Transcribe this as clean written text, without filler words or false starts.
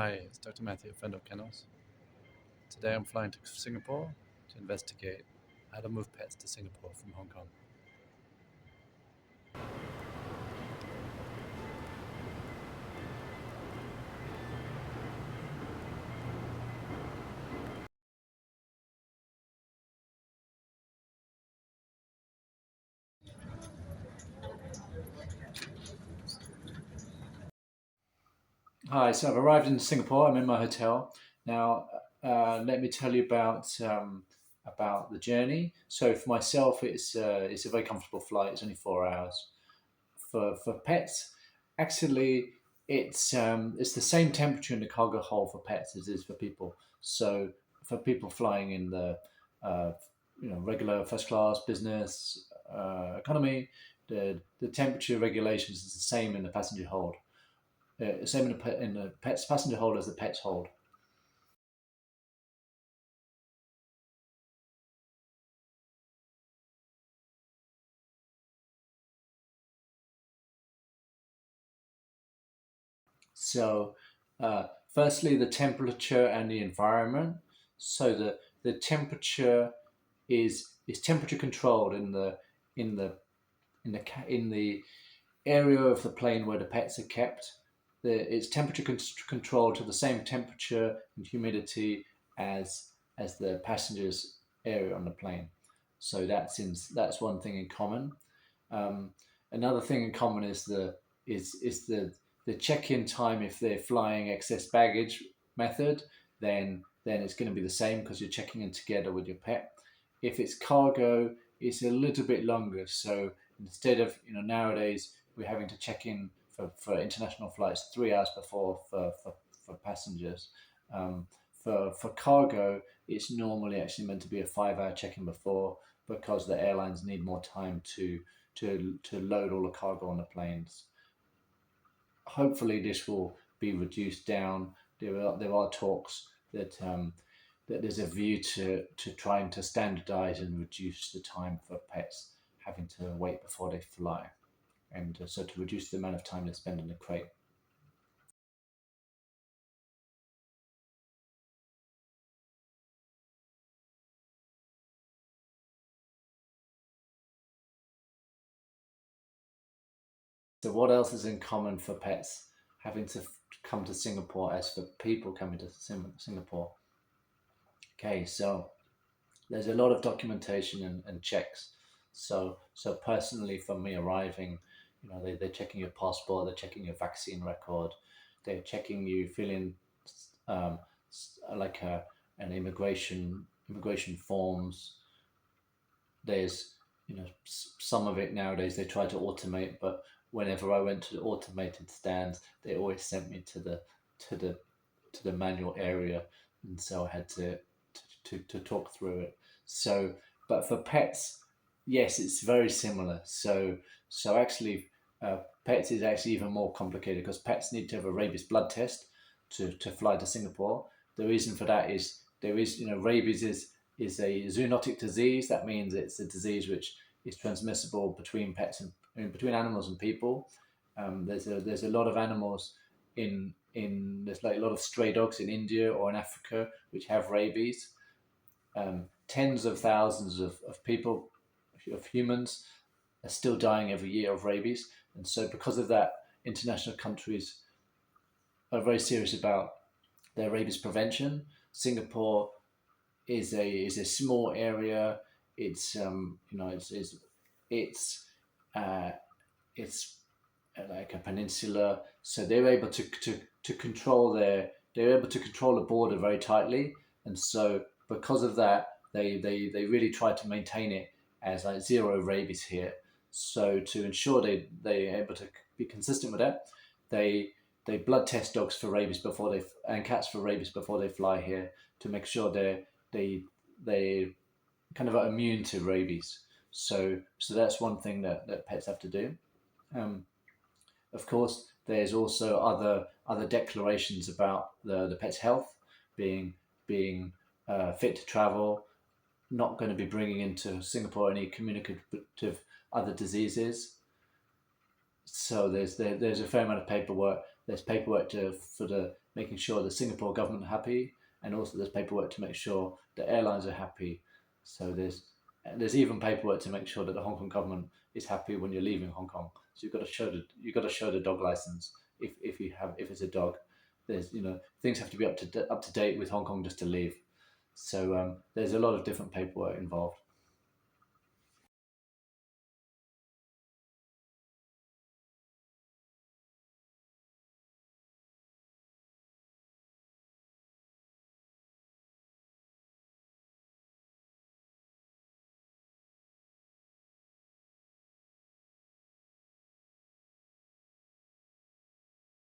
Hi, it's Dr. Matthew Fendo Kennels. Today I'm flying to Singapore to investigate how to move pets to Singapore from Hong Kong. Hi, so I've arrived in Singapore. I'm in my hotel now. Let me tell you about the journey. So for myself, it's a very comfortable flight. It's only 4 hours. For pets, actually, it's the same temperature in the cargo hold for pets as it is for people. So for people flying in the uh, regular first class, business, economy, the temperature regulations is the same in the passenger hold. Same in the pets passenger hold as the pets hold. So, firstly, the temperature and the environment. So the temperature is temperature controlled in the in the area of the plane where the pets are kept. It's temperature controlled to the same temperature and humidity as the passengers area on the plane. So that's one thing in common. Um, Another thing in common is the check-in time. If they're flying excess baggage method, then it's going to be the same because you're checking in together with your pet. If it's cargo, it's a little bit longer. So instead of nowadays we're having to check in for international flights 3 hours before for passengers. Um, for cargo, it's normally actually meant to be a 5 hour check in before because the airlines need more time to load all the cargo on the planes. Hopefully, this will be reduced down. There are talks that there's a view to trying to standardize and reduce the time for pets having to wait before they fly, and so to reduce the amount of time they spend in the crate. So, what else is in common for pets having to come to Singapore as for people coming to Singapore? Okay, so there's a lot of documentation and checks. So personally, for me arriving, they're checking your passport, they're checking your vaccine record, they're checking you fill in um, like an immigration forms. There's some of it nowadays they try to automate, but whenever I went to the automated stands, they always sent me to the to the manual area, and so I had to talk through it. So, but for pets, yes, it's very similar. So actually, pets is actually even more complicated because pets need to have a rabies blood test to fly to Singapore. The reason for that is rabies is a zoonotic disease. That means it's a disease which is transmissible between pets and between animals and people. There's a lot of animals there's like a lot of stray dogs in India or in Africa which have rabies. Tens of thousands of people, of humans, are still dying every year of rabies, and so because of that, international countries are very serious about their rabies prevention. Singapore is a small area. It's it's uh, it's like a peninsula, so they're able to control they're able to control the border very tightly, and so because of that, they really try to maintain it as like zero rabies here. So to ensure they're able to be consistent with that, they they blood test dogs for rabies before they and cats for rabies before they fly here to make sure they they kind of are immune to rabies. So that's one thing that pets have to do. Um, of course, there's also other declarations about the pet's health being being fit to travel, not going to be bringing into Singapore any communicative other diseases. So there's a fair amount of paperwork. There's paperwork for the making sure the Singapore government are happy, and also there's paperwork to make sure the airlines are happy. So there's even paperwork to make sure that the Hong Kong government is happy when you're leaving Hong Kong. So you've got to show the dog license if it's a dog. There's things have to be up to date with Hong Kong just to leave. So there's a lot of different paperwork involved.